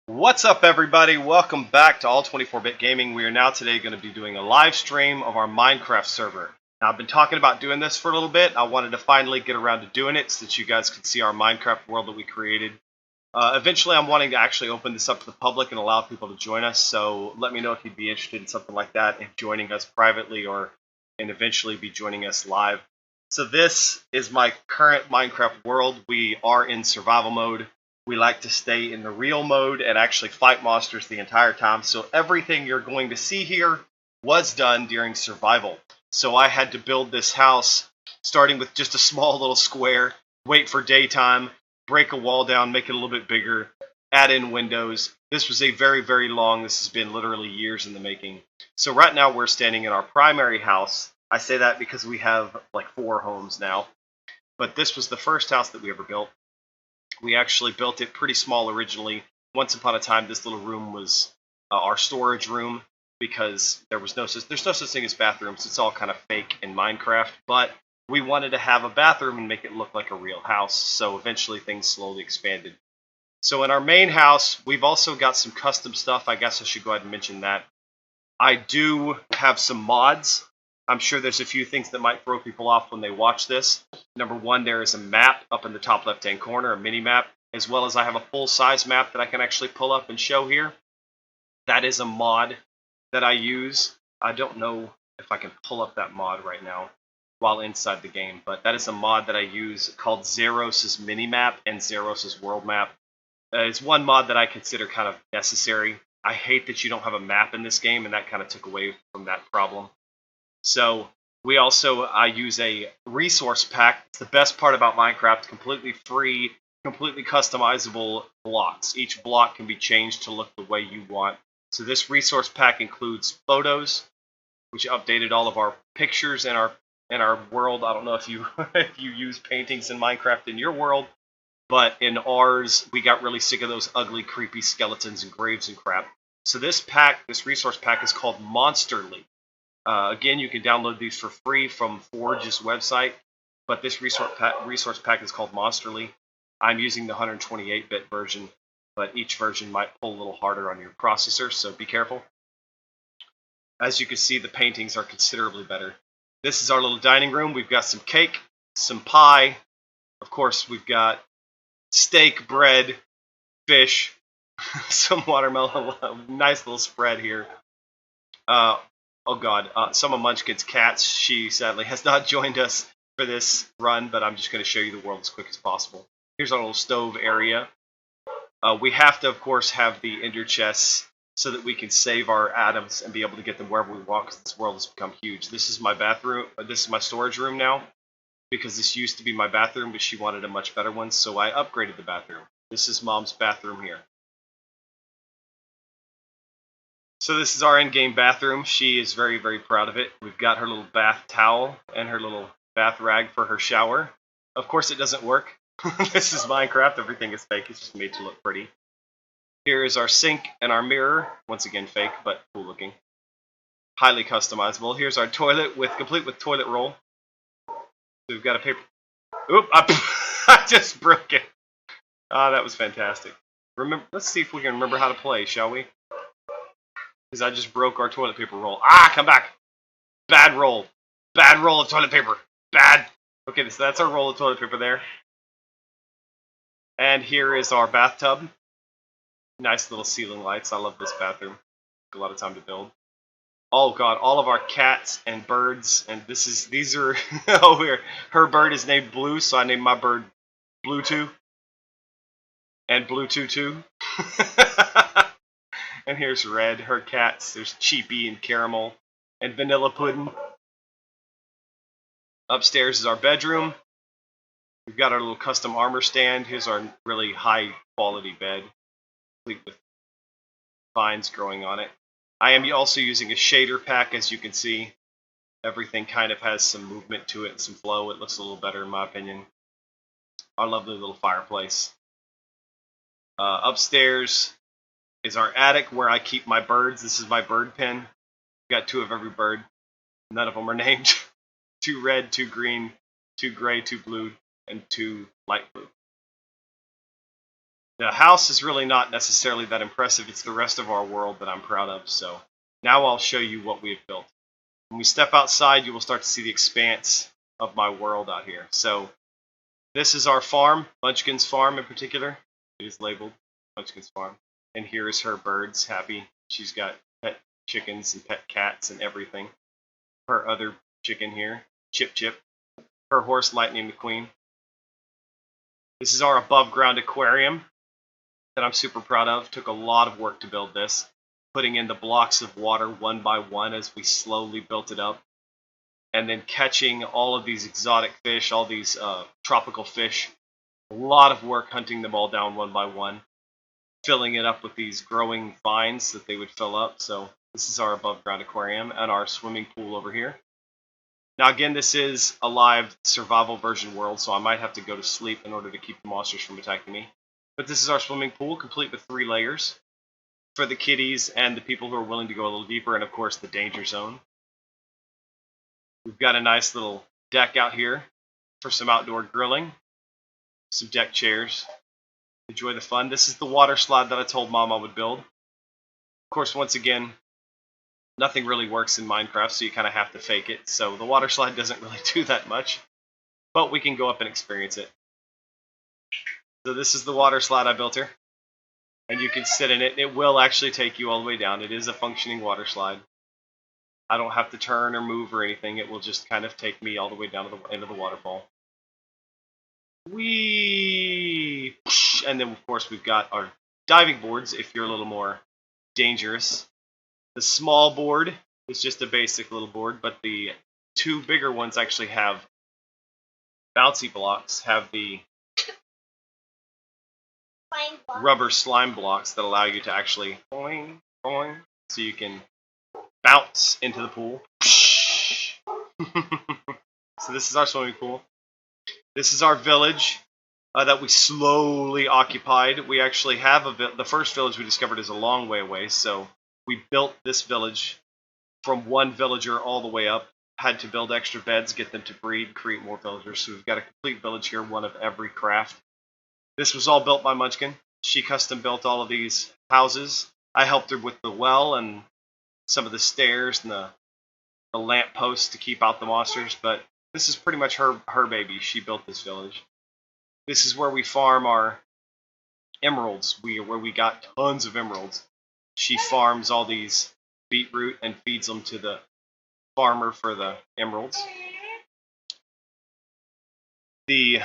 What's up, everybody? Welcome back to All24Bit Gaming. We are now today going to be doing a live stream of our Minecraft server. Now, I've been talking about doing this for a little bit. I wanted to finally get around to doing it so that you guys could see our Minecraft world that we created. Eventually, I'm wanting to actually open this up to the public and allow people to join us, so let me know if you'd be interested in something like that and joining us privately and eventually be joining us live. So this is my current Minecraft world. We are in survival mode. We like to stay in the real mode and actually fight monsters the entire time. So everything you're going to see here was done during survival. So I had to build this house starting with just a small little square, wait for daytime, break a wall down, make it a little bit bigger, add in windows. This was a very, very long, this has been literally years in the making. So right now we're standing in our primary house. I say that because we have like 4 homes now. But this was the first house that we ever built. We actually built it pretty small originally. Once upon a time, this little room was our storage room because there's no such thing as bathrooms. It's all kind of fake in Minecraft. But we wanted to have a bathroom and make it look like a real house. So eventually things slowly expanded. So in our main house, we've also got some custom stuff. I guess I should go ahead and mention that. I do have some mods. I'm sure there's a few things that might throw people off when they watch this. Number one, there is a map up in the top left-hand corner, a mini-map, as well as I have a full-size map that I can actually pull up and show here. That is a mod that I use. I don't know if I can pull up that mod right now while inside the game, but that is a mod that I use called Zeros' mini-map and Zeros' world map. It's one mod that I consider kind of necessary. I hate that you don't have a map in this game, and that kind of took away from that problem. So I use a resource pack. It's the best part about Minecraft, completely free, completely customizable blocks. Each block can be changed to look the way you want. So this resource pack includes photos, which updated all of our pictures in our world. I don't know if you if you use paintings in Minecraft in your world, but in ours we got really sick of those ugly, creepy skeletons and graves and crap. So this resource pack is called Monsterly. Again, you can download these for free from Forge's website, but this resource pack is called Monsterly. I'm using the 128-bit version, but each version might pull a little harder on your processor, so be careful. As you can see, the paintings are considerably better. This is our little dining room. We've got some cake, some pie. Of course, we've got steak, bread, fish, some watermelon, nice little spread here. Oh god, some of Munchkin's cats. She sadly has not joined us for this run, but I'm just going to show you the world as quick as possible. Here's our little stove area. We have to, of course, have the ender chests so that we can save our atoms and be able to get them wherever we want, because this world has become huge. This is my bathroom. This is my storage room now, because this used to be my bathroom, but she wanted a much better one, so I upgraded the bathroom. This is Mom's bathroom here. So this is our in-game bathroom. She is very, very proud of it. We've got her little bath towel and her little bath rag for her shower. Of course it doesn't work. This is Minecraft. Everything is fake. It's just made to look pretty. Here is our sink and our mirror. Once again fake, but cool looking. Highly customizable. Here's our toilet complete with toilet roll. So we've got a paper... Oop! I just broke it. Ah, that was fantastic. Let's see if we can remember how to play, shall we? Because I just broke our toilet paper roll. Ah, come back! Bad roll. Bad roll of toilet paper. Bad. Okay, so that's our roll of toilet paper there. And here is our bathtub. Nice little ceiling lights. I love this bathroom. Took a lot of time to build. Oh god, all of our cats and birds, and these are oh here. Her bird is named Blue, so I named my bird Bluetooth. And Bluetooth too. And here's Red, her cats. There's Cheapy and Caramel and Vanilla Pudding. Upstairs is our bedroom. We've got our little custom armor stand. Here's our really high quality bed, complete with vines growing on it. I am also using a shader pack, as you can see. Everything kind of has some movement to it and some flow. It looks a little better in my opinion. Our lovely little fireplace. Upstairs is our attic where I keep my birds. This is my bird pen. Got 2 of every bird. None of them are named. 2 red, 2 green, 2 gray, 2 blue, and 2 light blue. The house is really not necessarily that impressive. It's the rest of our world that I'm proud of. So now I'll show you what we have built. When we step outside, you will start to see the expanse of my world out here. So this is our farm, Munchkin's farm in particular. It is labeled Munchkin's farm. And here is her birds, Happy. She's got pet chickens and pet cats and everything. Her other chicken here, Chip Chip. Her horse, Lightning McQueen. This is our above ground aquarium that I'm super proud of. Took a lot of work to build this. Putting in the blocks of water one by one as we slowly built it up. And then catching all of these exotic fish, all these tropical fish. A lot of work hunting them all down one by one. Filling it up with these growing vines that they would fill up. So this is our above ground aquarium and our swimming pool over here. Now again, this is a live survival version world, so I might have to go to sleep in order to keep the monsters from attacking me. But this is our swimming pool, complete with 3 layers. For the kiddies and the people who are willing to go a little deeper, and of course the danger zone. We've got a nice little deck out here for some outdoor grilling. Some deck chairs. Enjoy the fun. This is the water slide that I told Mom I would build. Of course, once again, nothing really works in Minecraft, so you kind of have to fake it. So the water slide doesn't really do that much. But we can go up and experience it. So this is the water slide I built her. And you can sit in it. It will actually take you all the way down. It is a functioning water slide. I don't have to turn or move or anything. It will just kind of take me all the way down to the end of the waterfall. Whee! And then, of course, we've got our diving boards if you're a little more dangerous. The small board is just a basic little board, but the 2 bigger ones actually have bouncy blocks, have the rubber slime blocks that allow you to actually boing, boing, so you can bounce into the pool. So this is our swimming pool. This is our village that we slowly occupied. We actually have the first village we discovered is a long way away, so we built this village from one villager all the way up. Had to build extra beds, get them to breed, create more villagers. So we've got a complete village here, one of every craft. This was all built by Munchkin. She custom built all of these houses. I helped her with the well and some of the stairs and the lamp posts to keep out the monsters, but this is pretty much her baby. She built this village. This is where we farm our emeralds, where we got tons of emeralds. She farms all these beetroot and feeds them to the farmer for the emeralds. The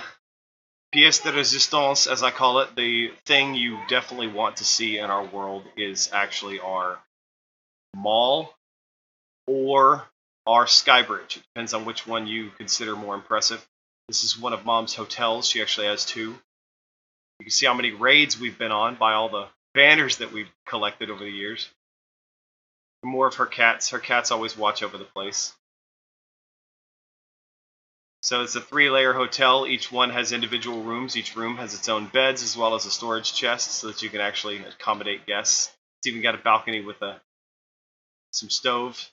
pièce de résistance, as I call it, the thing you definitely want to see in our world is actually our mall or our sky bridge. It depends on which one you consider more impressive. This is one of Mom's hotels. She actually has 2. You can see how many raids we've been on by all the banners that we've collected over the years. More of her cats. Her cats always watch over the place. So it's a 3-layer hotel. Each one has individual rooms. Each room has its own beds as well as a storage chest so that you can actually accommodate guests. It's even got a balcony with some stove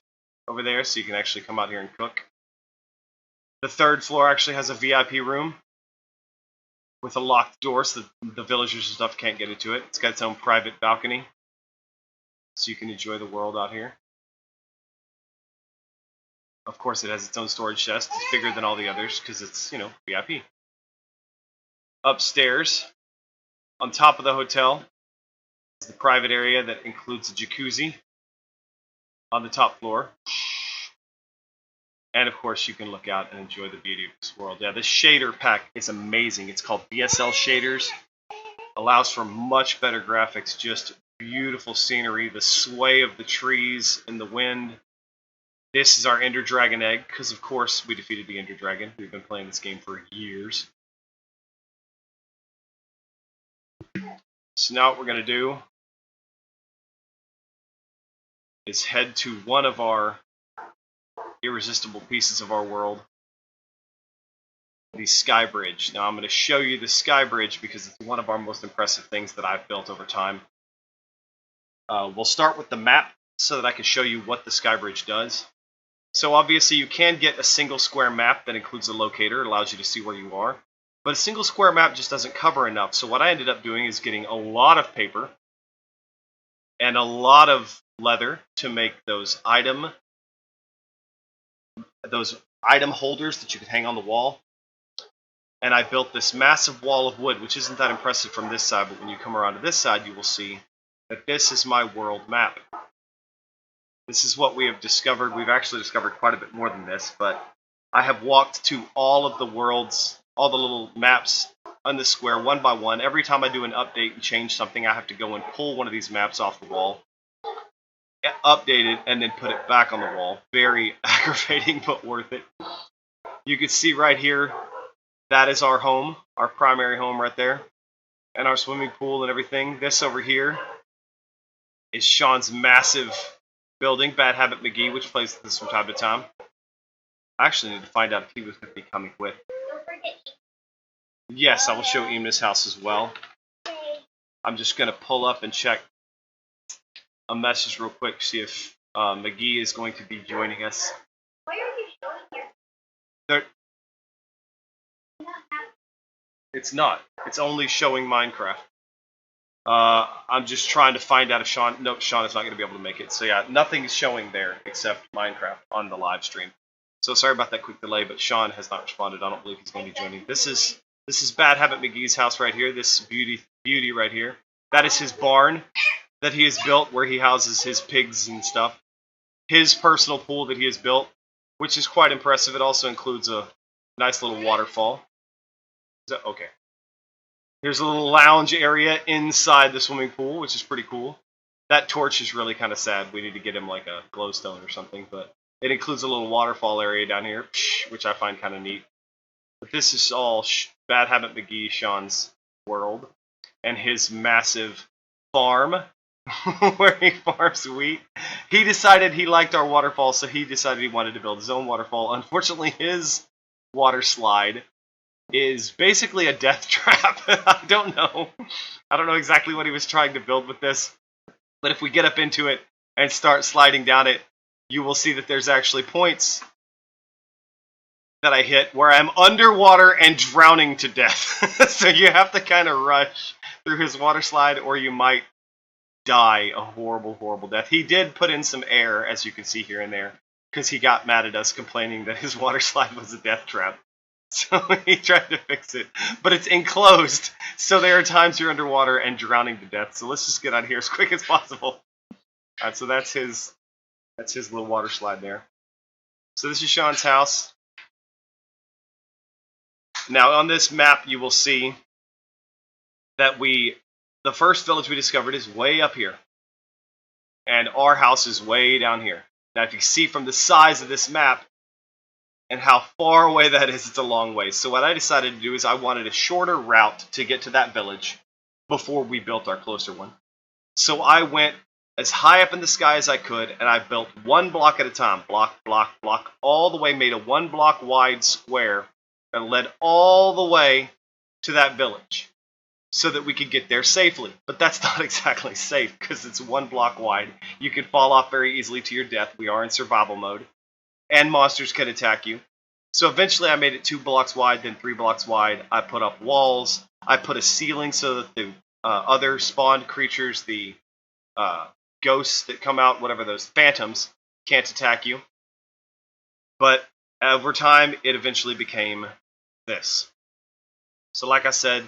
over there so you can actually come out here and cook. The 3rd floor actually has a VIP room with a locked door so the villagers and stuff can't get into it. It's got its own private balcony so you can enjoy the world out here. Of course, it has its own storage chest. It's bigger than all the others because it's, VIP. Upstairs, on top of the hotel, is the private area that includes a jacuzzi on the top floor. And of course, you can look out and enjoy the beauty of this world. Yeah, this shader pack is amazing. It's called BSL Shaders. Allows for much better graphics, just beautiful scenery, the sway of the trees in the wind. This is our Ender Dragon egg, because of course we defeated the Ender Dragon. We've been playing this game for years. So now what we're going to do is head to one of our irresistible pieces of our world, the Sky Bridge. Now I'm going to show you the Sky Bridge because it's one of our most impressive things that I've built over time. We'll start with the map so that I can show you what the Sky Bridge does. So obviously you can get a single square map that includes a locator. It allows you to see where you are. But a single square map just doesn't cover enough. So what I ended up doing is getting a lot of paper and a lot of leather to make those item holders that you could hang on the wall. And I built this massive wall of wood, which isn't that impressive from this side, but when you come around to this side, you will see that this is my world map. This is what we have discovered. We've actually discovered quite a bit more than this, but I have walked to all of the worlds, all the little maps on the square one by one. Every time I do an update and change something, I have to go and pull one of these maps off the wall, update it, and then put it back on the wall. Very aggravating, but worth it. You can see right here, that is our home, our primary home right there, and our swimming pool and everything. This over here is Sean's massive building, Bad Habit McGee, which plays this from time to time. I actually need to find out if he was going to be coming with. Yes, I will show Eamna's house as well. I'm just going to pull up and check a message real quick, see if McGee is going to be joining us. Why are you showing here? It's not. It's only showing Minecraft. I'm just trying to find out if Sean... Nope, Sean is not going to be able to make it. So yeah, nothing's showing there except Minecraft on the live stream. So sorry about that quick delay, but Sean has not responded. I don't believe he's going to be joining. This is Bad Habit McGee's house right here. This beauty right here. That is his barn that he has built where he houses his pigs and stuff. His personal pool that he has built, which is quite impressive. It also includes a nice little waterfall. Okay. Here's a little lounge area inside the swimming pool, which is pretty cool. That torch is really kind of sad. We need to get him like a glowstone or something, but it includes a little waterfall area down here, which I find kind of neat. But this is all Bad Habit McGee, Sean's world, and his massive farm where he farms wheat. He decided he liked our waterfall, so he decided he wanted to build his own waterfall. Unfortunately, his water slide is basically a death trap. I don't know exactly what he was trying to build with this, but if we get up into it and start sliding down it, you will see that there's actually points that I hit where I'm underwater and drowning to death. So you have to kind of rush through his water slide or you might die a horrible, horrible death. He did put in some air, as you can see here and there, because he got mad at us complaining that his water slide was a death trap. So he tried to fix it, but it's enclosed, so there are times you're underwater and drowning to death. So let's just get out of here as quick as possible. Alright, so that's his little water slide there. So this is Sean's house. Now on this map you will see that the first village we discovered is way up here, and our house is way down here. Now if you see from the size of this map, and how far away that is, it's a long way. So what I decided to do is I wanted a shorter route to get to that village before we built our closer one. So I went as high up in the sky as I could, and I built one block at a time. Block, block, block, all the way, made a 1 block wide square that led all the way to that village so that we could get there safely. But that's not exactly safe because it's 1 block wide. You could fall off very easily to your death. We are in survival mode. And monsters can attack you. So eventually I made it 2 blocks wide, then 3 blocks wide. I put up walls. I put a ceiling so that the other spawned creatures, the ghosts that come out, whatever those phantoms, can't attack you. But over time, it eventually became this. So like I said,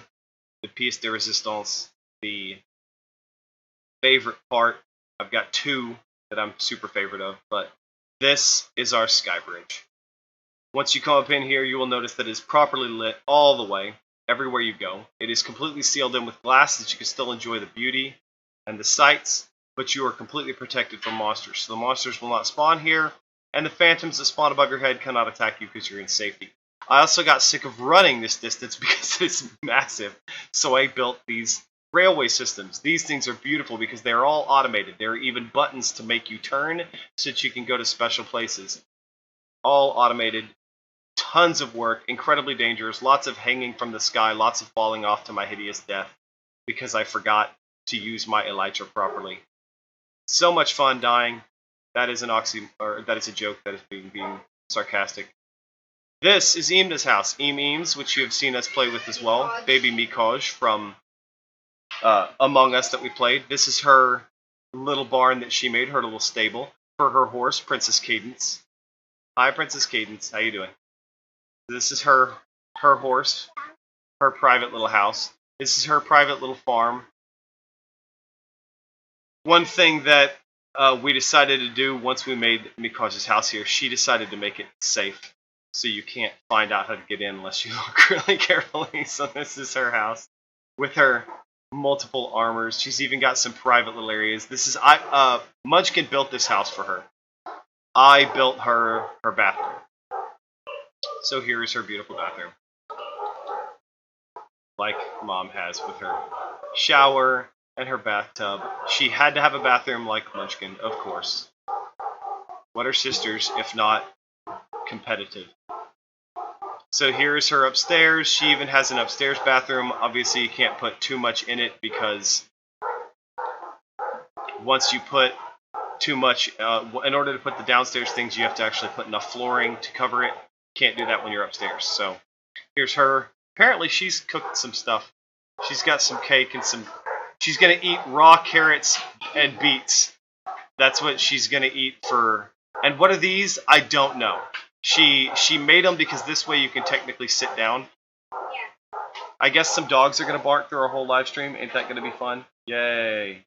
the pièce de résistance, the favorite part. I've got 2 that I'm super favorite of, but this is our sky bridge. Once you come up in here, you will notice that it is properly lit all the way, everywhere you go. It is completely sealed in with glass so that you can still enjoy the beauty and the sights, but you are completely protected from monsters. So the monsters will not spawn here, and the phantoms that spawn above your head cannot attack you because you're in safety. I also got sick of running this distance because it's massive, so I built these railway systems. These things are beautiful because they're all automated. There are even buttons to make you turn so that you can go to special places. All automated, tons of work, incredibly dangerous, lots of hanging from the sky, lots of falling off to my hideous death because I forgot to use my elytra properly. So much fun dying. That is an that is a joke that is being sarcastic. This is Eamna's house. Eames, which you have seen us play with as well. Baby Mikoj from Among Us that we played. This is her little barn that she made, her little stable, for her horse, Princess Cadence. Hi, Princess Cadence. How you doing? This is her horse, her private little house. This is her private little farm. One thing that we decided to do once we made Mikoj's house here, she decided to make it safe. So you can't find out how to get in unless you look really carefully. So this is her house with her multiple armors. She's even got some private little areas. This is Munchkin built this house for her. I built her bathroom. So here is her beautiful bathroom. Like Mom has with her shower and her bathtub. She had to have a bathroom like Munchkin, of course. What are sisters if not competitive? So here's her upstairs. She even has an upstairs bathroom. Obviously, you can't put too much in it because once you put too much, in order to put the downstairs things, you have to actually put enough flooring to cover it. Can't do that when you're upstairs. So here's her. Apparently, she's cooked some stuff. She's got some cake and some. She's gonna eat raw carrots and beets. That's what she's gonna eat for. And what are these? I don't know. She made them because this way you can technically sit down. Yeah. I guess some dogs are going to bark through our whole live stream. Ain't that going to be fun? Yay.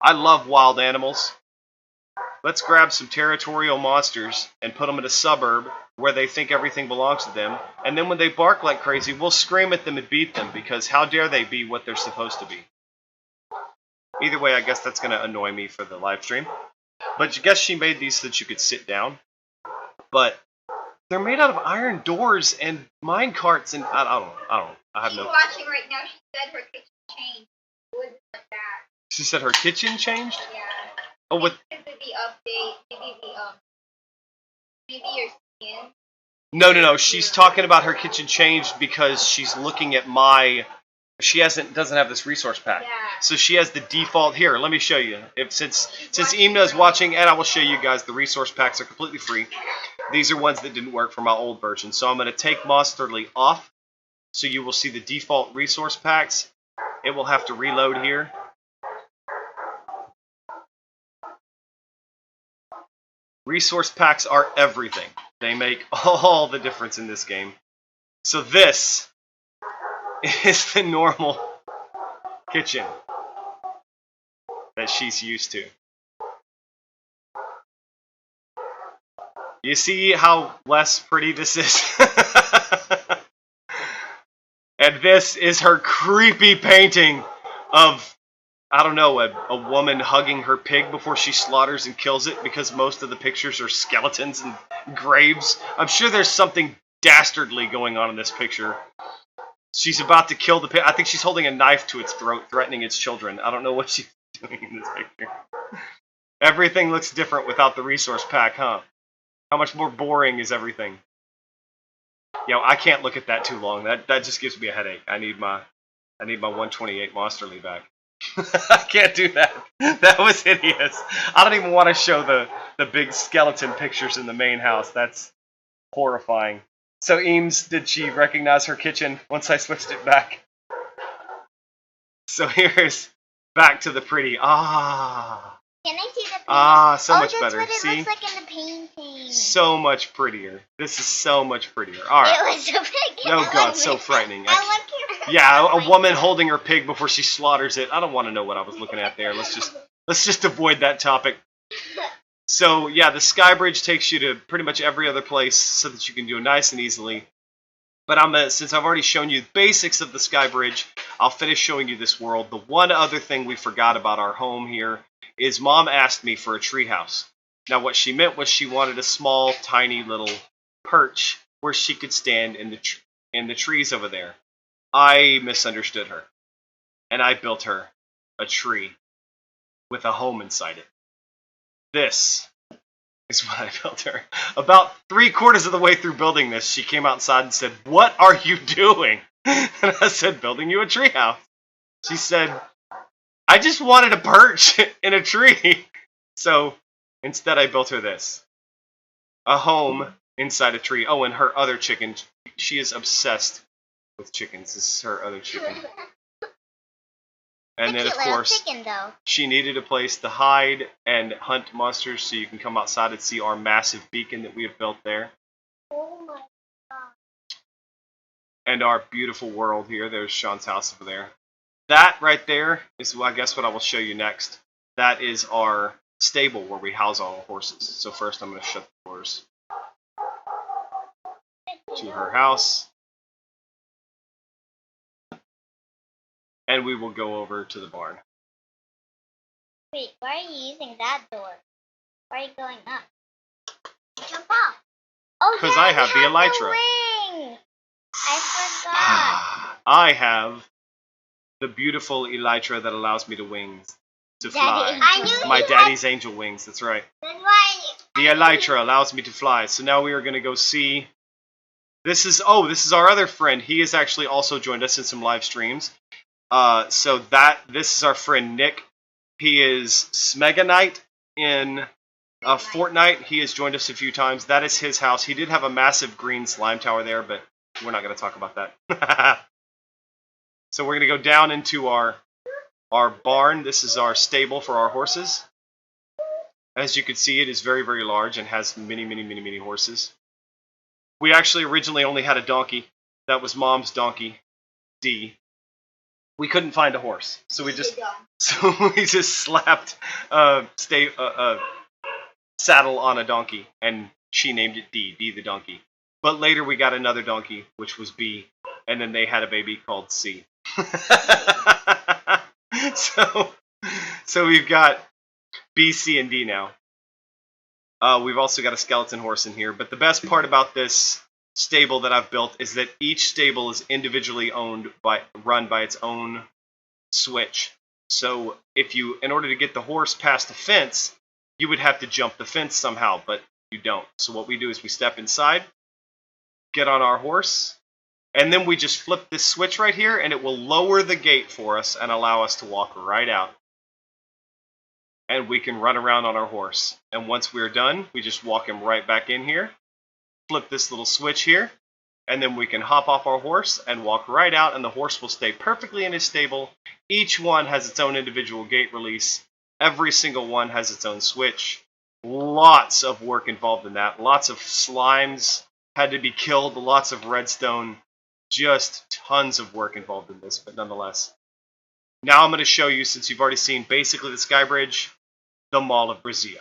I love wild animals. Let's grab some territorial monsters and put them in a suburb where they think everything belongs to them. And then when they bark like crazy, we'll scream at them and beat them because how dare they be what they're supposed to be. Either way, I guess that's going to annoy me for the live stream. But I guess she made these so that you could sit down. But they're made out of iron doors and mine carts and I don't know. I have She's no. watching right now. She said her kitchen changed. It wasn't like that. She said her kitchen changed? Yeah. Oh, with Maybe the update. Maybe your skin. No. She's talking about her kitchen changed because she's looking at my. She doesn't have this resource pack. Yeah. So she has the default here. Let me show you. Since Eamna is watching, and I will show you guys the resource packs are completely free. These are ones that didn't work for my old version. So I'm going to take Monsterly off. So you will see the default resource packs. It will have to reload here. Resource packs are everything. They make all the difference in this game. So this is the normal kitchen that she's used to. You see how less pretty this is? And this is her creepy painting of, I don't know, a woman hugging her pig before she slaughters and kills it because most of the pictures are skeletons and graves. I'm sure there's something dastardly going on in this picture. She's about to kill the pig. I think she's holding a knife to its throat, threatening its children. I don't know what she's doing in this picture. Everything looks different without the resource pack, huh? How much more boring is everything? You know, I can't look at that too long. That just gives me a headache. I need my 128 Monsterly back. I can't do that. That was hideous. I don't even want to show the big skeleton pictures in the main house. That's horrifying. So Eames, did she recognize her kitchen once I switched it back? So here's back to the pretty. Ah. Can I see the painting? Ah, so much better. That's what See? it looks like in the painting. So much prettier. This is so much prettier. All right. It was so big. Oh God, so frightening. I look at Yeah, a woman holding her pig before she slaughters it. I don't want to know what I was looking at there. Let's just avoid that topic. So yeah, the sky bridge takes you to pretty much every other place so that you can do it nice and easily. But since I've already shown you the basics of the sky bridge, I'll finish showing you this world. The one other thing we forgot about our home here is Mom asked me for a treehouse. Now what she meant was she wanted a small, tiny little perch where she could stand in the trees over there. I misunderstood her, and I built her a tree with a home inside it. This is what I built her. About 3/4 of the way through building this, she came outside and said, "What are you doing?" And I said, "Building you a treehouse." She said, "I just wanted a perch in a tree." So instead I built her this. A home inside a tree. Oh, and her other chicken. She is obsessed with chickens. This is her other chicken. And then, of course, chicken, though. she needed a place to hide and hunt monsters, so you can come outside and see our massive beacon that we have built there. Oh my god. And our beautiful world here. There's Sean's house over there. That right there is, I guess, what I will show you next. That is our stable where we house all our horses. So first I'm going to shut the doors to her house. And we will go over to the barn. Wait, why are you using that door? Why are you going up? Jump off. Oh, Because yeah, I have the elytra. Wing. I forgot. I have the beautiful elytra that allows me to fly. My daddy's angel wings, that's right. That's why The elytra allows me to fly. So now we are going to go see. This is our other friend. He has actually also joined us in some live streams. This is our friend Nick. He is Smega Knight in Fortnite. He has joined us a few times. That is his house. He did have a massive green slime tower there, but we're not going to talk about that. So we're going to go down into our barn. This is our stable for our horses. As you can see, it is very, very large and has many, many, many, many horses. We actually originally only had a donkey. That was Mom's donkey, D. We couldn't find a horse, so we just slapped a saddle on a donkey, and she named it D the donkey. But later we got another donkey, which was B, and then they had a baby called C. So we've got B, C, and D now. We've also got a skeleton horse in here, but the best part about this stable that I've built is that each stable is individually run by its own switch. So in order to get the horse past the fence, you would have to jump the fence somehow, but you don't. So what we do is we step inside, get on our horse, and then we just flip this switch right here, and it will lower the gate for us and allow us to walk right out. And we can run around on our horse. And once we're done, we just walk him right back in here, flip this little switch here, and then we can hop off our horse and walk right out, and the horse will stay perfectly in his stable. Each one has its own individual gate release. Every single one has its own switch. Lots of work involved in that. Lots of slimes had to be killed, lots of redstone. Just tons of work involved in this, but nonetheless. Now I'm going to show you, since you've already seen basically the Sky Bridge, the Mall of Brazil.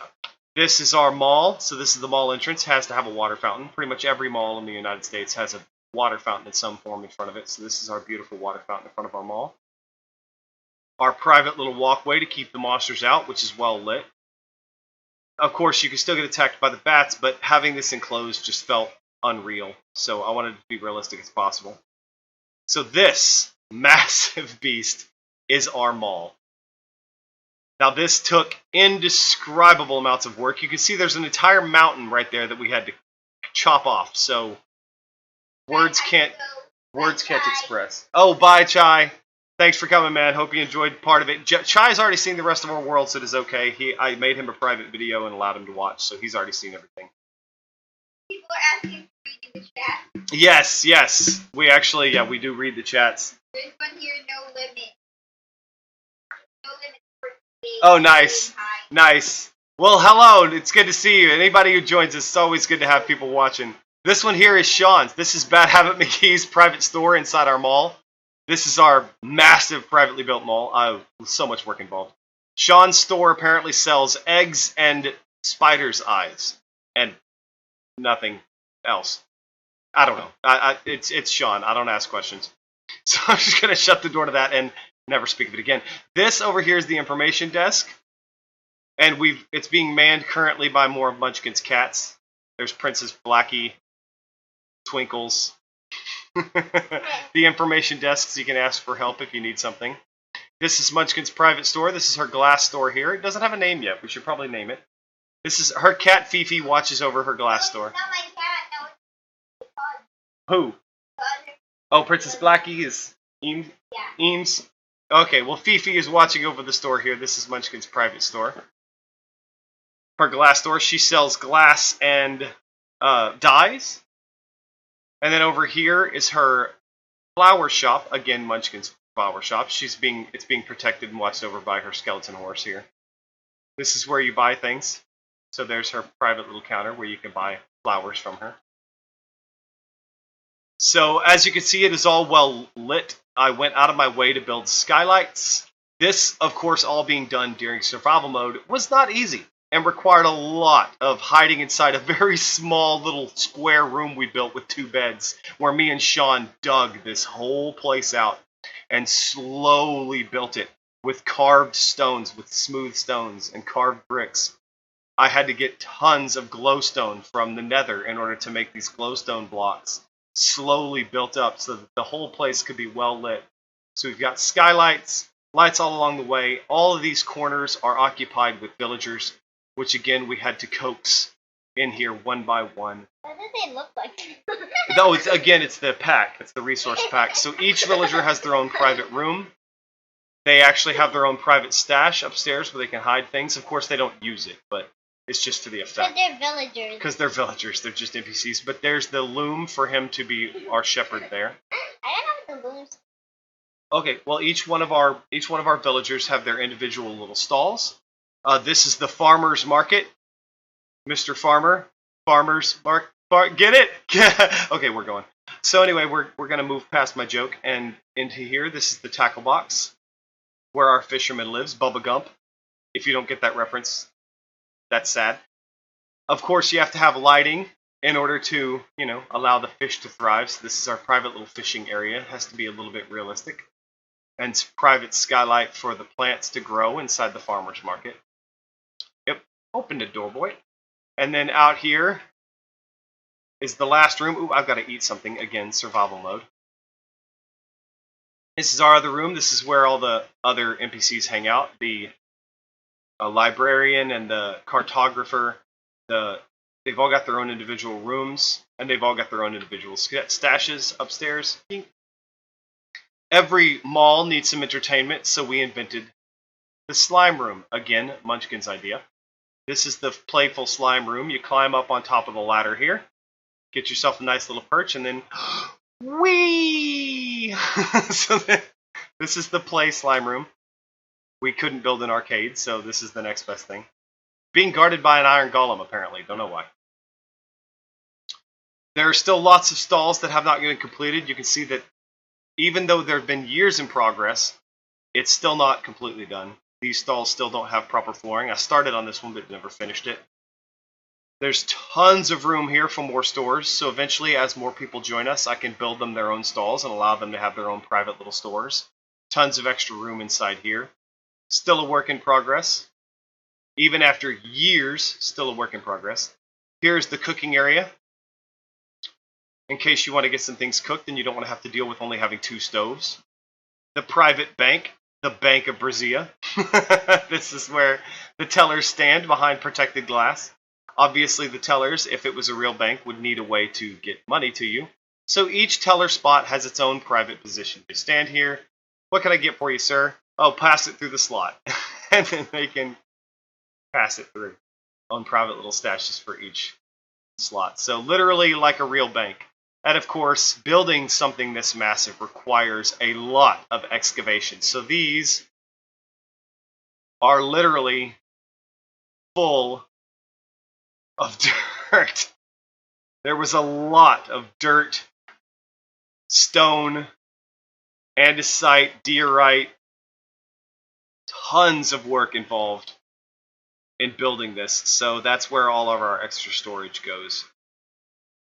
This is our mall, so this is the mall entrance. It has to have a water fountain. Pretty much every mall in the United States has a water fountain in some form in front of it, so this is our beautiful water fountain in front of our mall. Our private little walkway to keep the monsters out, which is well lit. Of course, you can still get attacked by the bats, but having this enclosed just felt unreal, so I wanted it to be realistic as possible. So this massive beast is our mall. Now this took indescribable amounts of work. You can see there's an entire mountain right there that we had to chop off, so words can't express. Oh, bye, Chai. Thanks for coming, man. Hope you enjoyed part of it. Chai's already seen the rest of our world, so it is okay. I made him a private video and allowed him to watch, so he's already seen everything. People are asking to read in the chat. Yes. We do read the chats. There's one here, no limit. No limit for today. Oh, nice. Well, hello. It's good to see you. Anybody who joins us, it's always good to have people watching. This one here is Sean's. This is Bad Habit McGee's private store inside our mall. This is our massive privately built mall. So much work involved. Sean's store apparently sells eggs and spiders' eyes. And nothing else. I don't know. It's Sean. I don't ask questions. So I'm just going to shut the door to that and never speak of it again. This over here is the information desk. And it's being manned currently by more of Munchkin's cats. There's Princess Blackie, Twinkles. The information desk, so you can ask for help if you need something. This is Munchkin's private store. This is her glass store here. It doesn't have a name yet. We should probably name it. This is her cat Fifi watches over her glass store. It's not my cat. No, it's Who? Oh, Princess Blackie is Eames? Yeah. Eames? Okay, well, Fifi is watching over the store here. This is Munchkin's private store. Her glass store. She sells glass and dyes. And then over here is her flower shop. Again, Munchkin's flower shop. It's being protected and watched over by her skeleton horse here. This is where you buy things. So there's her private little counter where you can buy flowers from her. So as you can see, it is all well lit. I went out of my way to build skylights. This, of course, all being done during survival mode was not easy and required a lot of hiding inside a very small little square room we built with 2 beds, where me and Sean dug this whole place out and slowly built it with carved stones, with smooth stones and carved bricks. I had to get tons of glowstone from the nether in order to make these glowstone blocks slowly built up so that the whole place could be well lit. So we've got skylights, lights all along the way. All of these corners are occupied with villagers, which again we had to coax in here one by one. What do they look like? No, it's the pack. It's the resource pack. So each villager has their own private room. They actually have their own private stash upstairs where they can hide things. Of course, they don't use it, but it's just for the effect. But they're villagers. Because they're villagers. They're just NPCs. But there's the loom for him to be our shepherd there. I don't know what the looms. Okay, well, each one of our villagers have their individual little stalls. This is the farmer's market. Mr. Farmer, farmer's market. Get it? Okay, we're going. So anyway, we're going to move past my joke and into here. This is the tackle box where our fisherman lives, Bubba Gump. If you don't get that reference, that's sad. Of course, you have to have lighting in order to, allow the fish to thrive. So this is our private little fishing area. It has to be a little bit realistic. And private skylight for the plants to grow inside the farmer's market. Yep, open the door, boy. And then out here is the last room. Ooh, I've got to eat something. Again, survival mode. This is our other room. This is where all the other NPCs hang out. The librarian and the cartographer. They've all got their own individual rooms, and they've all got their own individual stashes upstairs. Every mall needs some entertainment, so we invented the slime room. Again, Munchkin's idea. This is the playful slime room. You climb up on top of the ladder here, get yourself a nice little perch, and then whee! So this is the play slime room. We couldn't build an arcade, so this is the next best thing. Being guarded by an iron golem, apparently. Don't know why. There are still lots of stalls that have not been completed. You can see that even though there have been years in progress, it's still not completely done. These stalls still don't have proper flooring. I started on this one, but never finished it. There's tons of room here for more stores, so eventually, as more people join us, I can build them their own stalls and allow them to have their own private little stores. Tons of extra room inside here. Still a work in progress. Even after years, still a work in progress. Here's the cooking area. In case you want to get some things cooked and you don't want to have to deal with only having 2 stoves. The private bank, the Bank of Brazia. This is where the tellers stand behind protected glass. Obviously, the tellers, if it was a real bank, would need a way to get money to you. So each teller spot has its own private position. They stand here. What can I get for you, sir? Oh, pass it through the slot. And then they can pass it through. Own private little stashes for each slot. So literally like a real bank. And of course, building something this massive requires a lot of excavation. So these are literally full of dirt. There was a lot of dirt, stone, andesite, diorite, tons of work involved in building this. So that's where all of our extra storage goes.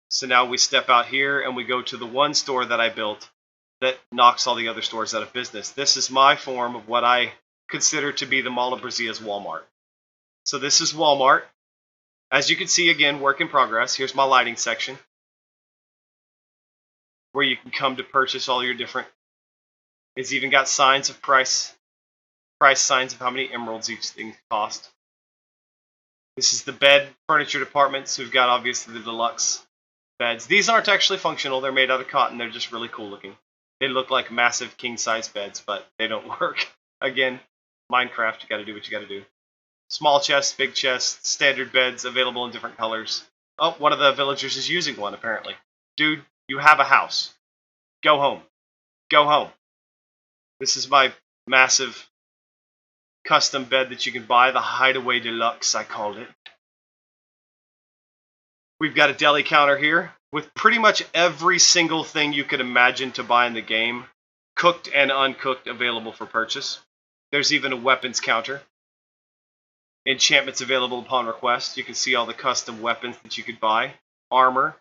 So now we step out here and we go to the one store that I built that knocks all the other stores out of business. This is my form of what I consider to be the Mall of Brazia's Walmart. So this is Walmart. As you can see, again, work in progress. Here's my lighting section where you can come to purchase all your different. It's even got signs of price signs of how many emeralds each thing cost. This is the bed furniture department. So we've got obviously the deluxe beds. These aren't actually functional. They're made out of cotton. They're just really cool looking. They look like massive king-size beds, but they don't work. Again, Minecraft, you got to do what you got to do. Small chests, big chests, standard beds available in different colors. Oh, one of the villagers is using one, apparently. Dude, you have a house. Go home. Go home. This is my massive custom bed that you can buy. The Hideaway Deluxe, I called it. We've got a deli counter here with pretty much every single thing you could imagine to buy in the game, cooked and uncooked, available for purchase. There's even a weapons counter. Enchantments available upon request. You can see all the custom weapons that you could buy. Armor,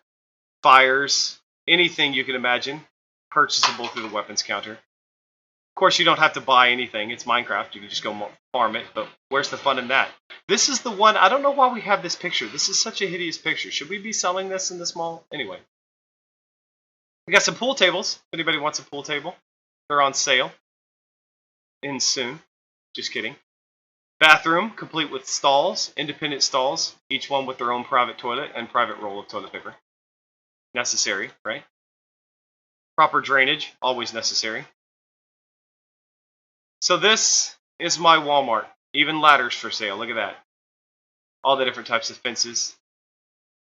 fires, anything you can imagine, purchasable through the weapons counter. Of course, you don't have to buy anything. It's Minecraft. You can just go farm it, but where's the fun in that? This is the one. I don't know why we have this picture. This is such a hideous picture. Should we be selling this in this mall? Anyway. We got some pool tables. If anybody wants a pool table, they're on sale. In soon. Just kidding. Bathroom, complete with stalls, independent stalls, each one with their own private toilet and private roll of toilet paper. Necessary, right? Proper drainage, always necessary. So this is my Walmart. Even ladders for sale, look at that. All the different types of fences,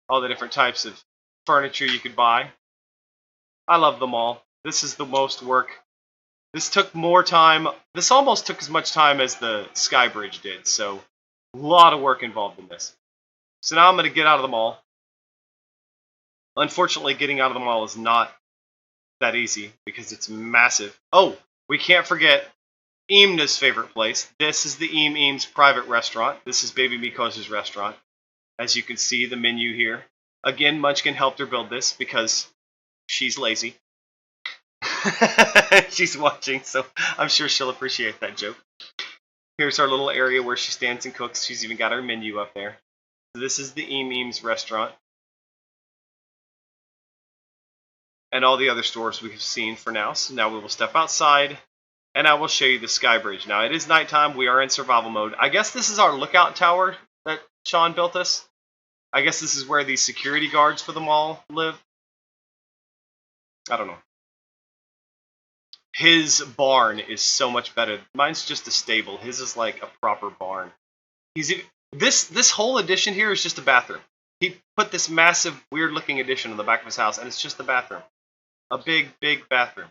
all the different types of furniture you could buy. I love them all. This is the most work. This took more time. This almost took as much time as the Sky Bridge did, so a lot of work involved in this. So now I'm going to get out of the mall. Unfortunately, getting out of the mall is not that easy because it's massive. Oh, we can't forget Eamna's favorite place. This is the Eam's private restaurant. This is Baby Miko's restaurant. As you can see, the menu here. Again, Munchkin helped her build this because she's lazy. She's watching, so I'm sure she'll appreciate that joke. Here's our little area where she stands and cooks. She's even got her menu up there. So this is the Eam's restaurant. And all the other stores we have seen for now. So now we will step outside, and I will show you the Sky Bridge. Now, it is nighttime. We are in survival mode. I guess this is our lookout tower that Sean built us. I guess this is where the security guards for the mall live. I don't know. His barn is so much better. Mine's just a stable. His is like a proper barn. This whole addition here is just a bathroom. He put this massive, weird-looking addition on the back of his house, and it's just a bathroom. A big, big bathroom.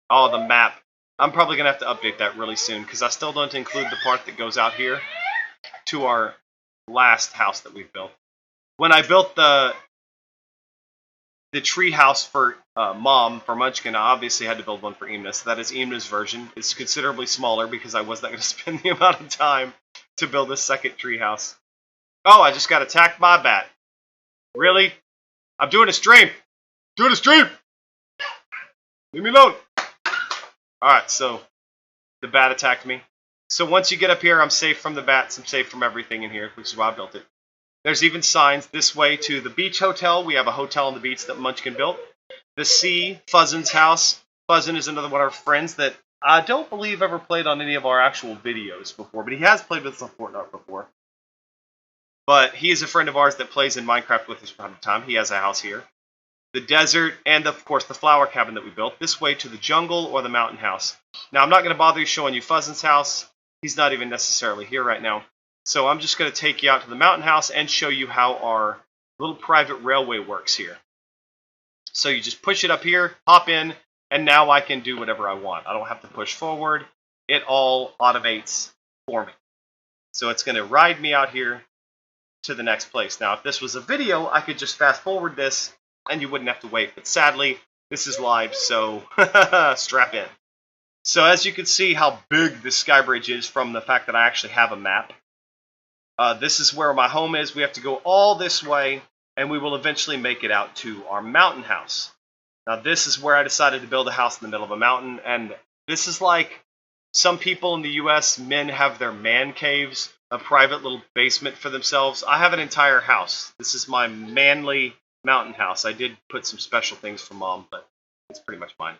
Oh, the map. I'm probably going to have to update that really soon, because I still don't include the part that goes out here to our last house that we've built. When I built the tree house for Mom, for Munchkin, I obviously had to build one for Eamna. So that is Eamna's version. It's considerably smaller because I was not going to spend the amount of time to build a second tree house. Oh, I just got attacked by a bat. Really? I'm doing a stream. Doing a stream. Leave me alone. Alright, so the bat attacked me. So once you get up here, I'm safe from the bats. I'm safe from everything in here, which is why I built it. There's even signs this way to the beach hotel. We have a hotel on the beach that Munchkin built. The sea, Fuzzin's house. Fuzzin is another one of our friends that I don't believe ever played on any of our actual videos before, but he has played with us on Fortnite before. But he is a friend of ours that plays in Minecraft with us from time to time. He has a house here. The desert, and of course the flower cabin that we built. This way to the jungle or the mountain house. Now I'm not going to bother you showing you Fuzzin's house. He's not even necessarily here right now. So I'm just going to take you out to the mountain house and show you how our little private railway works here. So you just push it up here, hop in, and now I can do whatever I want. I don't have to push forward. It all automates for me. So it's going to ride me out here to the next place. Now, if this was a video, I could just fast forward this and you wouldn't have to wait. But sadly, this is live, so strap in. So as you can see how big this Sky Bridge is from the fact that I actually have a map. This is where my home is. We have to go all this way, and we will eventually make it out to our mountain house. Now, this is where I decided to build a house in the middle of a mountain, and this is like some people in the U.S., men have their man caves, a private little basement for themselves. I have an entire house. This is my manly mountain house. I did put some special things for Mom, but it's pretty much mine.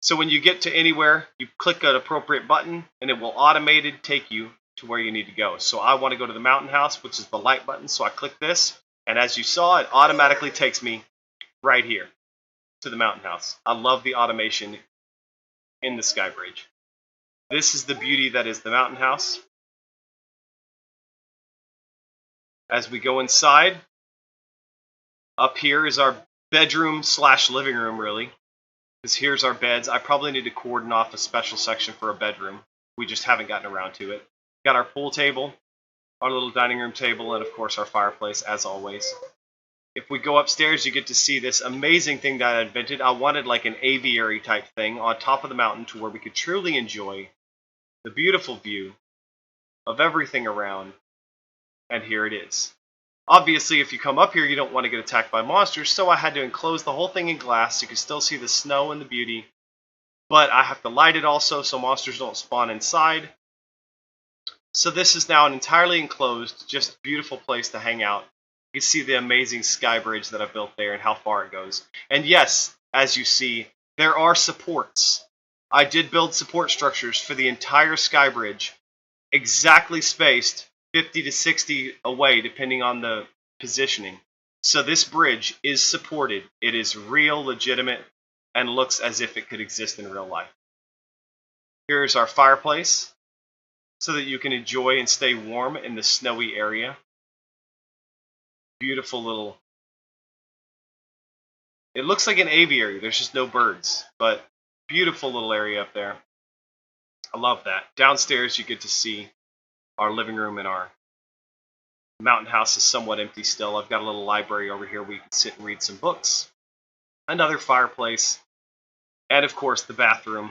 So when you get to anywhere, you click an appropriate button, and it will automated take you to where you need to go. So I want to go to the mountain house, which is the light button. So I click this, and as you saw, it automatically takes me right here to the mountain house. I love the automation in the Sky Bridge. This is the beauty that is the mountain house. As we go inside, up here is our bedroom / living room, really. Because here's our beds. I probably need to cordon off a special section for a bedroom. We just haven't gotten around to it. Got our pool table, our little dining room table, and of course our fireplace, as always. If we go upstairs, you get to see this amazing thing that I invented. I wanted like an aviary type thing on top of the mountain to where we could truly enjoy the beautiful view of everything around. And here it is. Obviously, if you come up here, you don't want to get attacked by monsters, so I had to enclose the whole thing in glass so you can still see the snow and the beauty. But I have to light it also so monsters don't spawn inside. So this is now an entirely enclosed, just beautiful place to hang out. You can see the amazing sky bridge that I built there and how far it goes. And yes, as you see, there are supports. I did build support structures for the entire sky bridge, exactly spaced 50 to 60 away depending on the positioning. So this bridge is supported. It is real, legitimate, and looks as if it could exist in real life. Here's our fireplace so that you can enjoy and stay warm in the snowy area. Beautiful little... It looks like an aviary. There's just no birds, but beautiful little area up there. I love that. Downstairs you get to see our living room and our mountain house is somewhat empty still. I've got a little library over here where you can sit and read some books. Another fireplace. And of course the bathroom.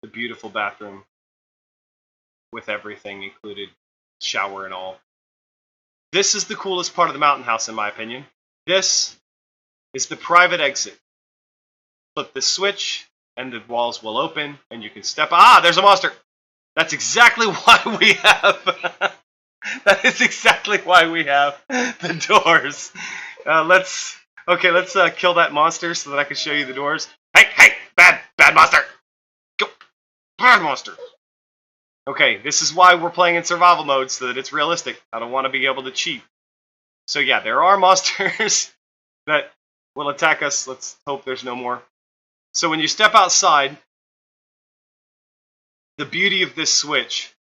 The beautiful bathroom with everything included, shower and all. This is the coolest part of the mountain house in my opinion. This is the private exit. Flip the switch and the walls will open and you can step... Ah, there's a monster! That's exactly why we have... That is exactly why we have the doors. Let's kill that monster so that I can show you the doors. Hey, bad monster! Go, bad monster! Okay, this is why we're playing in survival mode, so that it's realistic. I don't want to be able to cheat. So yeah, there are monsters that will attack us. Let's hope there's no more. So when you step outside, the beauty of this switch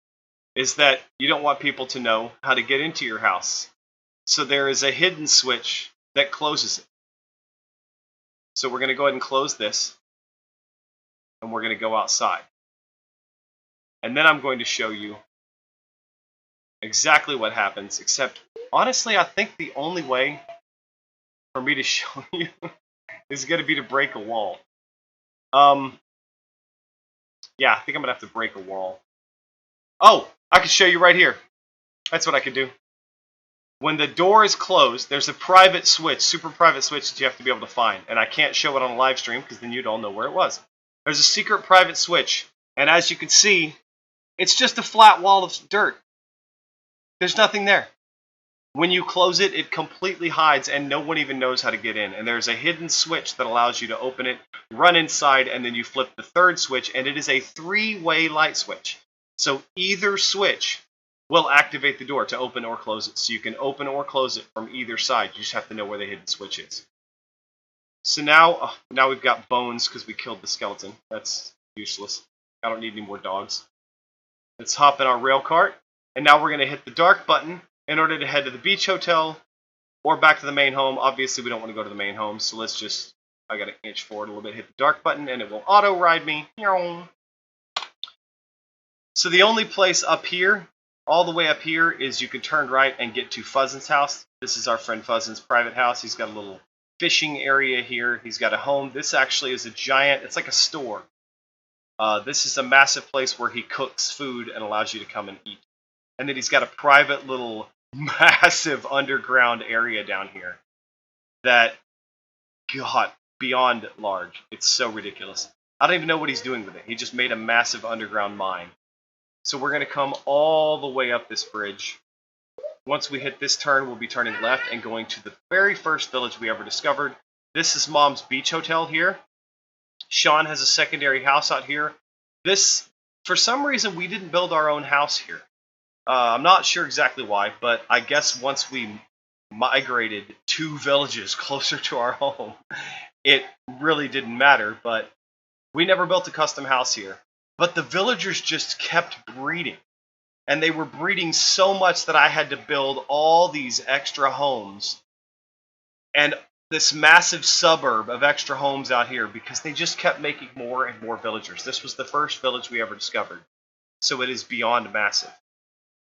is that you don't want people to know how to get into your house. So there is a hidden switch that closes it. So we're going to go ahead and close this. And we're going to go outside. And then I'm going to show you exactly what happens. Except, honestly, I think the only way for me to show you is going to be to break a wall. Yeah, I think I'm going to have to break a wall. Oh, I can show you right here. That's what I could do. When the door is closed, there's a private switch, super private switch that you have to be able to find. And I can't show it on a live stream because then you'd all know where it was. There's a secret private switch. And as you can see, it's just a flat wall of dirt. There's nothing there. When you close it, it completely hides and no one even knows how to get in. And there's a hidden switch that allows you to open it, run inside, and then you flip the third switch, and it is a 3-way light switch. So either switch will activate the door to open or close it. So you can open or close it from either side. You just have to know where the hidden switch is. So now we've got bones because we killed the skeleton. That's useless. I don't need any more dogs. Let's hop in our rail cart. And now we're going to hit the dark button in order to head to the beach hotel or back to the main home. Obviously, we don't want to go to the main home. So let's just, I got to inch forward a little bit, hit the dark button, and it will auto-ride me. So the only place up here, all the way up here, is you can turn right and get to Fuzzin's house. This is our friend Fuzzin's private house. He's got a little fishing area here. He's got a home. This actually is a giant, it's like a store. This is a massive place where he cooks food and allows you to come and eat. And then he's got a private little massive underground area down here that, God, beyond large. It's so ridiculous. I don't even know what he's doing with it. He just made a massive underground mine. So we're going to come all the way up this bridge. Once we hit this turn, we'll be turning left and going to the very first village we ever discovered. This is Mom's Beach Hotel here. Sean has a secondary house out here. This, for some reason, we didn't build our own house here. I'm not sure exactly why, but I guess once we migrated 2 villages closer to our home, it really didn't matter, but we never built a custom house here. But the villagers just kept breeding. And they were breeding so much that I had to build all these extra homes and this massive suburb of extra homes out here because they just kept making more and more villagers. This was the first village we ever discovered, so it is beyond massive.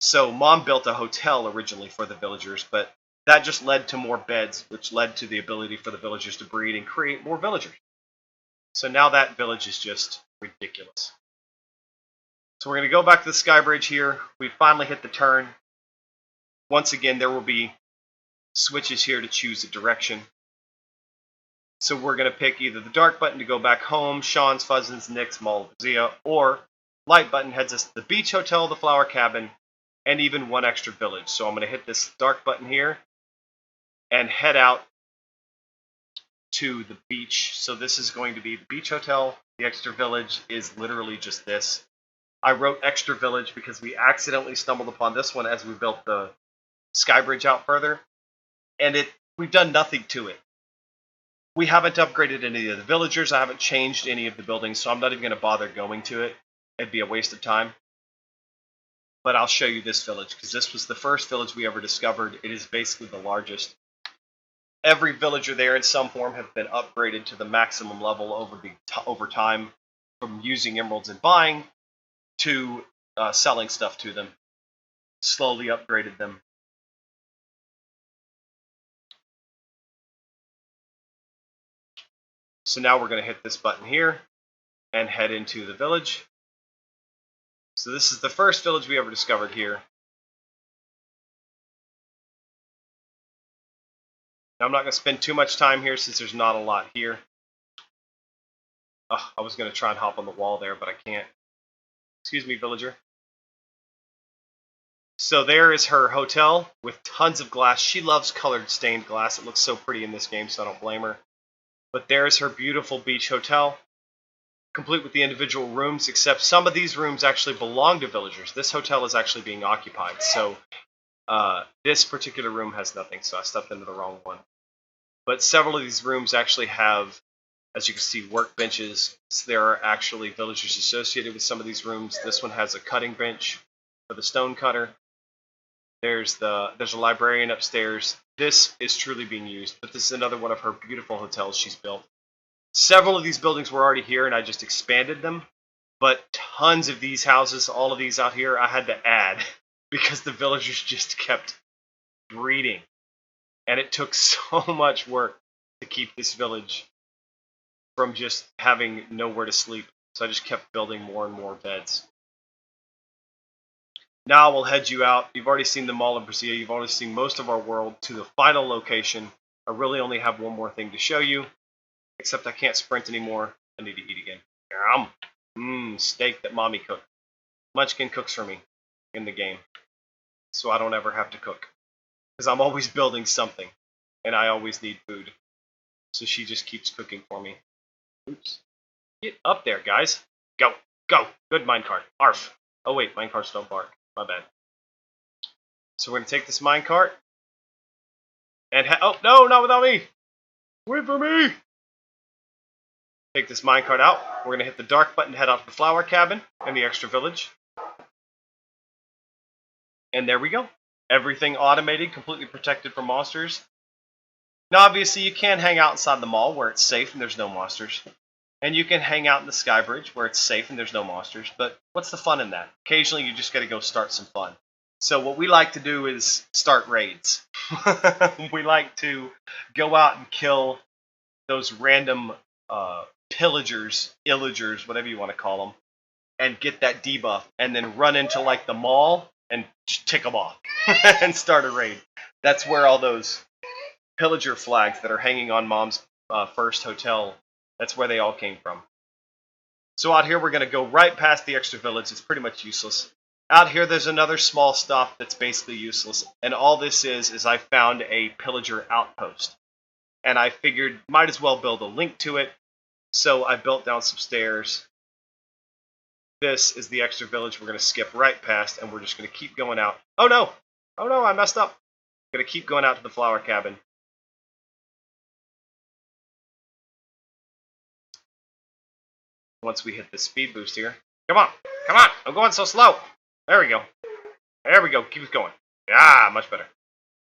So Mom built a hotel originally for the villagers, but that just led to more beds, which led to the ability for the villagers to breed and create more villagers. So now that village is just ridiculous. So we're going to go back to the sky bridge here. We finally hit the turn. Once again, there will be switches here to choose a direction. So we're going to pick either the dark button to go back home, Sean's, Fuzzins, Nick's, Mall, Zia, or light button heads us to the beach hotel, the flower cabin, and even one extra village. So I'm going to hit this dark button here and head out to the beach. So this is going to be the beach hotel. The extra village is literally just this. I wrote extra village because we accidentally stumbled upon this one as we built the sky bridge out further, and we've done nothing to it. We haven't upgraded any of the villagers. I haven't changed any of the buildings, so I'm not even going to bother going to it. It'd be a waste of time. But I'll show you this village because this was the first village we ever discovered. It is basically the largest. Every villager there in some form have been upgraded to the maximum level over time, from using emeralds and buying to selling stuff to them. Slowly upgraded them. So now we're going to hit this button here and head into the village. So this is the first village we ever discovered here. Now I'm not going to spend too much time here since there's not a lot here. I was going to try and hop on the wall there, but I can't. Excuse me, villager. So there is her hotel with tons of glass. She loves colored stained glass. It looks so pretty in this game, so I don't blame her. But there's her beautiful beach hotel, complete with the individual rooms, except some of these rooms actually belong to villagers. This hotel is actually being occupied, so this particular room has nothing, so I stepped into the wrong one. But several of these rooms actually have, as you can see, workbenches. So there are actually villagers associated with some of these rooms. This one has a cutting bench for the stone cutter. There's a librarian upstairs. This is truly being used, but this is another one of her beautiful hotels she's built. Several of these buildings were already here, and I just expanded them. But tons of these houses, all of these out here, I had to add because the villagers just kept breeding. And it took so much work to keep this village from just having nowhere to sleep. So I just kept building more and more beds. Now we'll head you out. You've already seen the Mall of Brazil. You've already seen most of our world to the final location. I really only have one more thing to show you. Except I can't sprint anymore. I need to eat again. Steak that mommy cooked. Munchkin cooks for me in the game. So I don't ever have to cook. Because I'm always building something. And I always need food. So she just keeps cooking for me. Oops. Get up there, guys. Go. Go. Good minecart. Arf. Oh wait, minecarts don't bark. My bad. So we're going to take this minecart. And oh, no, not without me. Wait for me. Take this minecart out. We're going to hit the dark button, head out to the flower cabin and the extra village. And there we go. Everything automated, completely protected from monsters. Now, obviously, you can hang out inside the mall where it's safe and there's no monsters. And you can hang out in the sky bridge where it's safe and there's no monsters. But what's the fun in that? Occasionally, you just got to go start some fun. So what we like to do is start raids. We like to go out and kill those random pillagers, illagers, whatever you want to call them, and get that debuff, and then run into like the mall and just tick them off and start a raid. That's where all those pillager flags that are hanging on Mom's first hotel, that's where they all came from. So out here we're going to go right past the extra village. It's pretty much useless. Out here there's another small stop that's basically useless, and all this is I found a pillager outpost. And I figured might as well build a link to it. So I built down some stairs. This is the extra village we're going to skip right past, and we're just going to keep going out. Oh no! Oh no, I messed up. I'm going to keep going out to the flower cabin. Once we hit the speed boost here. Come on! Come on! I'm going so slow! There we go. There we go. Keep it going. Ah, much better.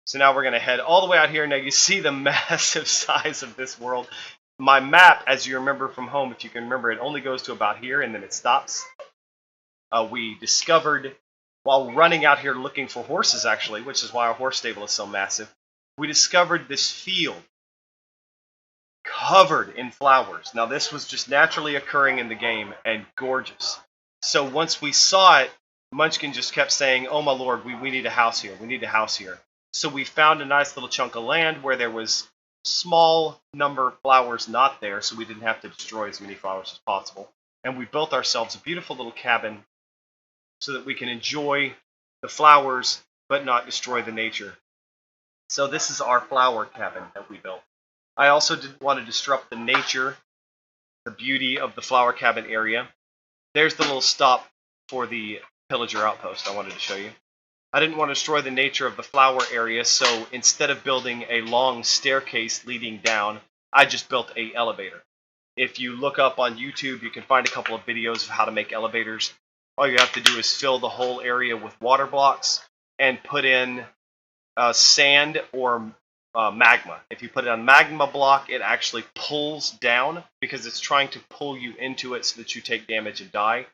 So now we're going to head all the way out here. Now you see the massive size of this world. My map, as you remember from home, if you can remember, it only goes to about here and then it stops. We discovered, while running out here looking for horses actually, which is why our horse stable is so massive, we discovered this field covered in flowers. Now this was just naturally occurring in the game and gorgeous. So once we saw it, Munchkin just kept saying, oh my lord, we need a house here, we need a house here. So we found a nice little chunk of land where there was small number of flowers not there, so we didn't have to destroy as many flowers as possible. And we built ourselves a beautiful little cabin so that we can enjoy the flowers but not destroy the nature. So this is our flower cabin that we built. I also didn't want to disrupt the nature, the beauty of the flower cabin area. There's the little stop for the pillager outpost I wanted to show you. I didn't want to destroy the nature of the flower area, so instead of building a long staircase leading down, I just built an elevator. If you look up on YouTube, you can find a couple of videos of how to make elevators. All you have to do is fill the whole area with water blocks and put in sand or magma. If you put it on magma block, it actually pulls down because it's trying to pull you into it so that you take damage and die.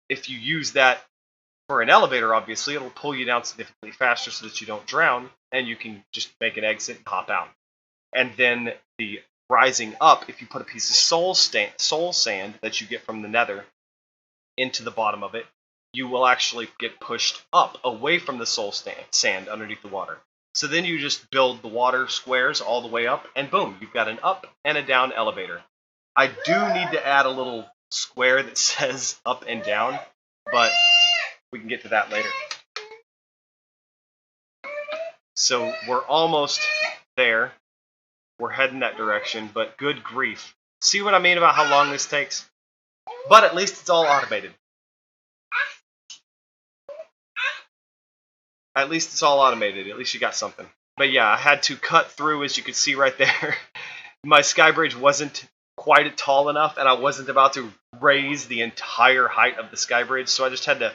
If you use that for an elevator, obviously, it'll pull you down significantly faster so that you don't drown, and you can just make an exit and hop out. And then the rising up, if you put a piece of soul sand that you get from the nether into the bottom of it, you will actually get pushed up away from the soul sand underneath the water. So then you just build the water squares all the way up, and boom, you've got an up and a down elevator. I do need to add a little square that says up and down, but we can get to that later. So we're almost there. We're heading that direction, but good grief. See what I mean about how long this takes? But at least it's all automated. At least it's all automated. At least you got something. But yeah, I had to cut through, as you can see right there. My sky bridge wasn't quite tall enough, and I wasn't about to raise the entire height of the sky bridge, so I just had to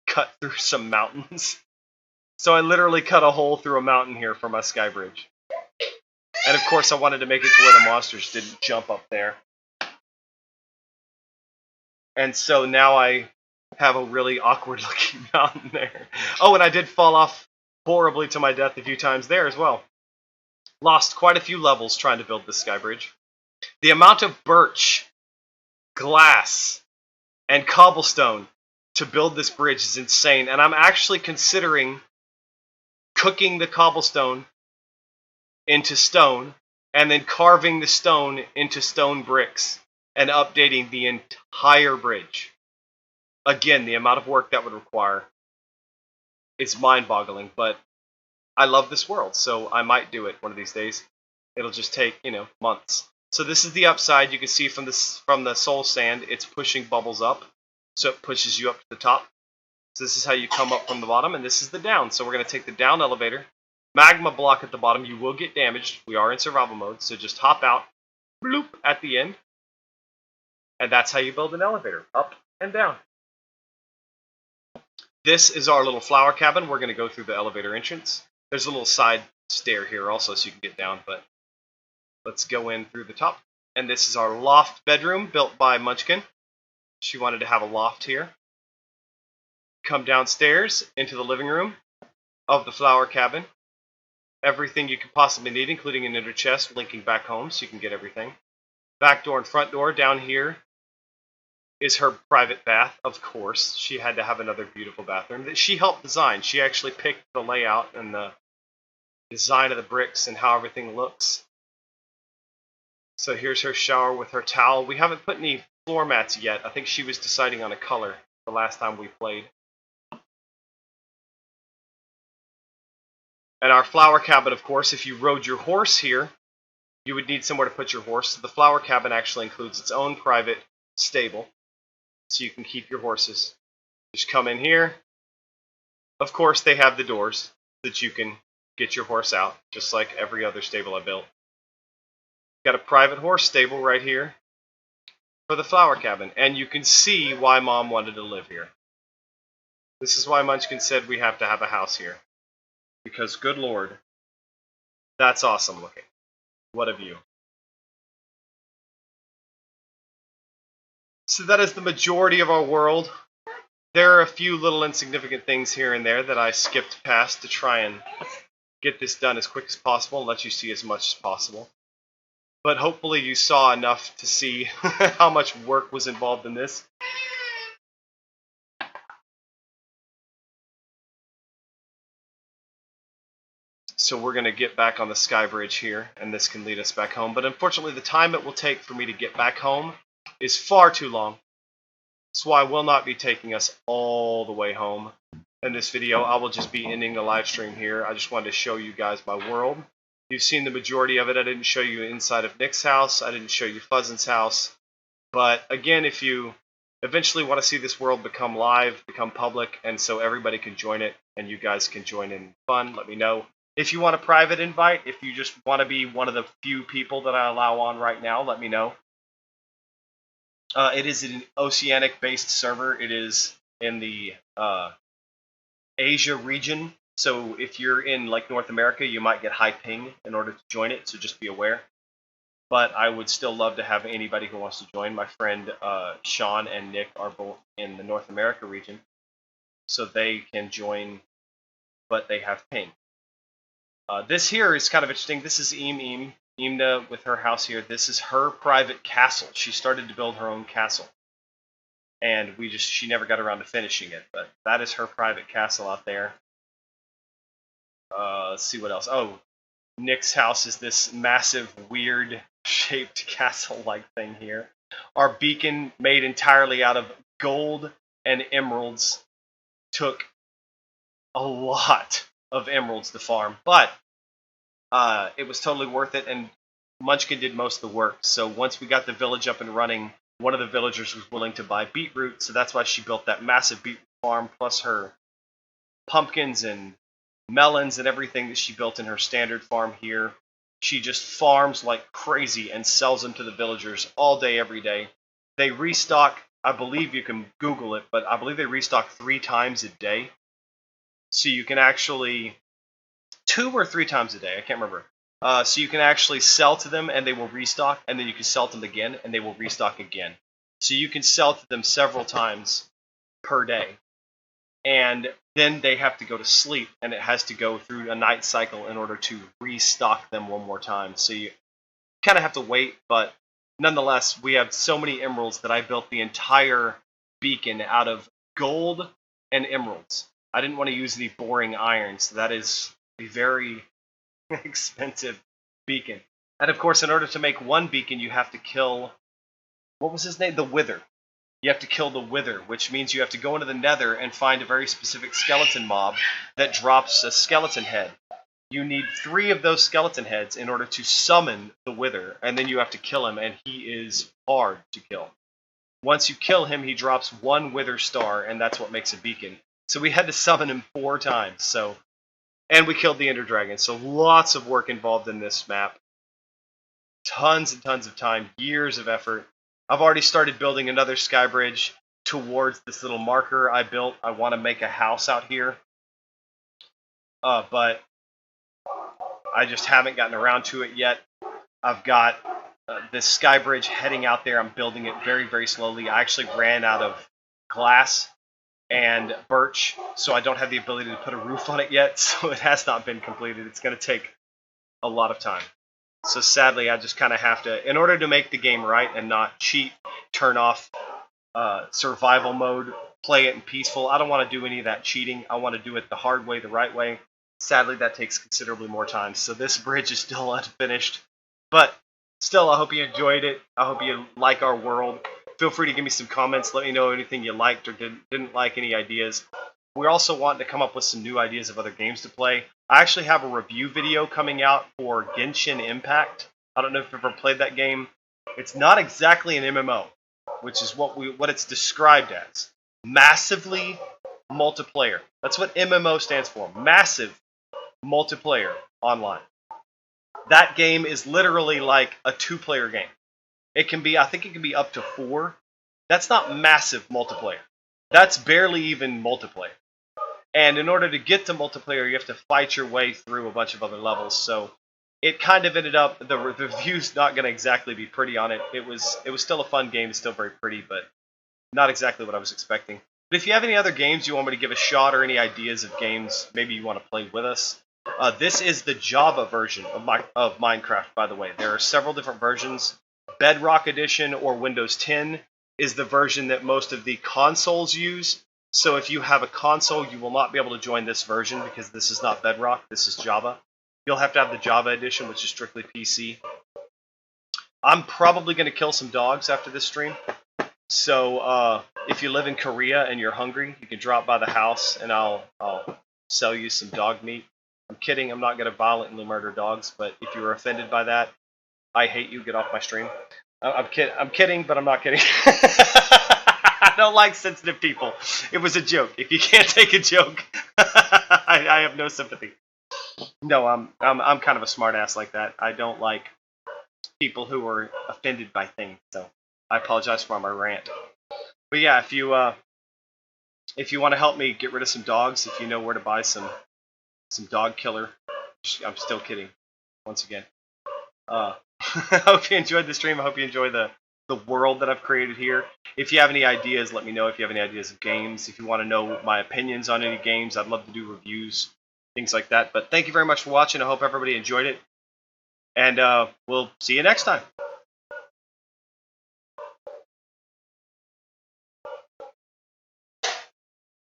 cut through some mountains. So I literally cut a hole through a mountain here for my sky bridge. And of course I wanted to make it to where the monsters didn't jump up there. And so now I have a really awkward looking mountain there. Oh, and I did fall off horribly to my death a few times there as well. Lost quite a few levels trying to build this sky bridge. The amount of birch, glass, and cobblestone to build this bridge is insane, and I'm actually considering cooking the cobblestone into stone and then carving the stone into stone bricks and updating the entire bridge. Again, the amount of work that would require is mind-boggling, but I love this world, so I might do it one of these days. It'll just take, months. So this is the upside. You can see from the soul sand, it's pushing bubbles up. So it pushes you up to the top. So this is how you come up from the bottom, and this is the down. So we're going to take the down elevator. Magma block at the bottom. You will get damaged. We are in survival mode, so just hop out, bloop, at the end. And that's how you build an elevator, up and down. This is our little flower cabin. We're going to go through the elevator entrance. There's a little side stair here also so you can get down, but let's go in through the top. And this is our loft bedroom built by Munchkin. She wanted to have a loft here. Come downstairs into the living room of the flower cabin. Everything you could possibly need, including an inner chest linking back home so you can get everything. Back door and front door. Down here is her private bath, of course. She had to have another beautiful bathroom that she helped design. She actually picked the layout and the design of the bricks and how everything looks. So here's her shower with her towel. We haven't put any floor mats yet. I think she was deciding on a color the last time we played. And our flower cabin, of course, if you rode your horse here, you would need somewhere to put your horse. So the flower cabin actually includes its own private stable, so you can keep your horses. Just come in here. Of course, they have the doors that you can get your horse out, just like every other stable I built. Got a private horse stable right here for the flower cabin, and you can see why Mom wanted to live here. This is why Munchkin said we have to have a house here. Because, good lord, that's awesome looking. What a view. So that is the majority of our world. There are a few little insignificant things here and there that I skipped past to try and get this done as quick as possible and let you see as much as possible. But hopefully you saw enough to see how much work was involved in this. So we're going to get back on the sky bridge here, and this can lead us back home. But unfortunately, the time it will take for me to get back home is far too long. That's why I will not be taking us all the way home in this video. I will just be ending the live stream here. I just wanted to show you guys my world. You've seen the majority of it. I didn't show you inside of Nick's house. I didn't show you Fuzzin's house. But again, if you eventually want to see this world become live, become public, and so everybody can join it, and you guys can join in fun, let me know. If you want a private invite, if you just want to be one of the few people that I allow on right now, let me know. It is an oceanic-based server. It is in the Asia region. So if you're in like North America, you might get high ping in order to join it. So just be aware. But I would still love to have anybody who wants to join. My friend Sean and Nick are both in the North America region, so they can join, but they have ping. This here is kind of interesting. This is Imna with her house here. This is her private castle. She started to build her own castle, and she never got around to finishing it. But that is her private castle out there. Let's see what else. Oh, Nick's house is this massive, weird shaped castle-like thing here. Our beacon, made entirely out of gold and emeralds, took a lot of emeralds to farm, but it was totally worth it, and Munchkin did most of the work. So once we got the village up and running, one of the villagers was willing to buy beetroot, so that's why she built that massive beetroot farm, plus her pumpkins and melons and everything that she built in her standard farm here. She just farms like crazy and sells them to the villagers all day, every day. They restock, I believe you can Google it, but I believe they restock 3 times a day. So you can actually, 2 or 3 times a day, I can't remember. So you can actually sell to them and they will restock, and then you can sell to them again and they will restock again. So you can sell to them several times per day. And then they have to go to sleep, and it has to go through a night cycle in order to restock them one more time. So you kind of have to wait, but nonetheless, we have so many emeralds that I built the entire beacon out of gold and emeralds. I didn't want to use the boring iron, so that is a very expensive beacon. And of course, in order to make one beacon, you have to kill, what was his name? The Wither. You have to kill the Wither, which means you have to go into the Nether and find a very specific skeleton mob that drops a skeleton head. You need 3 of those skeleton heads in order to summon the Wither, and then you have to kill him, and he is hard to kill. Once you kill him, he drops 1 Wither star, and that's what makes a beacon. So we had to summon him 4 times. And we killed the Ender Dragon. So lots of work involved in this map. Tons and tons of time, years of effort. I've already started building another sky bridge towards this little marker I built. I want to make a house out here. But I just haven't gotten around to it yet. I've got this sky bridge heading out there. I'm building it very, very slowly. I actually ran out of glass and birch, so I don't have the ability to put a roof on it yet, so it has not been completed. It's going to take a lot of time. So sadly, I just kind of have to, in order to make the game right and not cheat, turn off survival mode, play it in peaceful. I don't want to do any of that cheating. I want to do it the hard way, the right way. Sadly, that takes considerably more time. So this bridge is still unfinished. But still, I hope you enjoyed it. I hope you like our world. Feel free to give me some comments. Let me know anything you liked or didn't like, any ideas. We're also wanting to come up with some new ideas of other games to play. I actually have a review video coming out for Genshin Impact. I don't know if you've ever played that game. It's not exactly an MMO, which is what it's described as. Massively multiplayer. That's what MMO stands for. Massive multiplayer online. That game is literally like a 2-player game. It can be, I think it can be up to 4. That's not massive multiplayer. That's barely even multiplayer. And in order to get to multiplayer, you have to fight your way through a bunch of other levels. So it kind of ended up, the review's not going to exactly be pretty on it. It was still a fun game. It's still very pretty, but not exactly what I was expecting. But if you have any other games you want me to give a shot, or any ideas of games maybe you want to play with us, this is the Java version of Minecraft, by the way. There are several different versions. Bedrock Edition or Windows 10 is the version that most of the consoles use. So if you have a console, you will not be able to join this version because this is not Bedrock, this is Java. You'll have to have the Java Edition, which is strictly PC. I'm probably going to kill some dogs after this stream. So if you live in Korea and you're hungry, you can drop by the house and I'll sell you some dog meat. I'm kidding. I'm not going to violently murder dogs, but if you were offended by that, I hate you. Get off my stream. I'm kidding, but I'm not kidding. I don't like sensitive people. It was a joke. If you can't take a joke, I have no sympathy. No, I'm kind of a smartass like that. I don't like people who are offended by things. So I apologize for my rant. But yeah, if you want to help me get rid of some dogs, if you know where to buy some dog killer, I'm still kidding. Once again, I hope you enjoyed the stream. I hope you enjoy the world that I've created here. If you have any ideas, let me know. If you have any ideas of games, if you want to know my opinions on any games, I'd love to do reviews, things like that. But thank you very much for watching. I hope everybody enjoyed it, and we'll see you next time.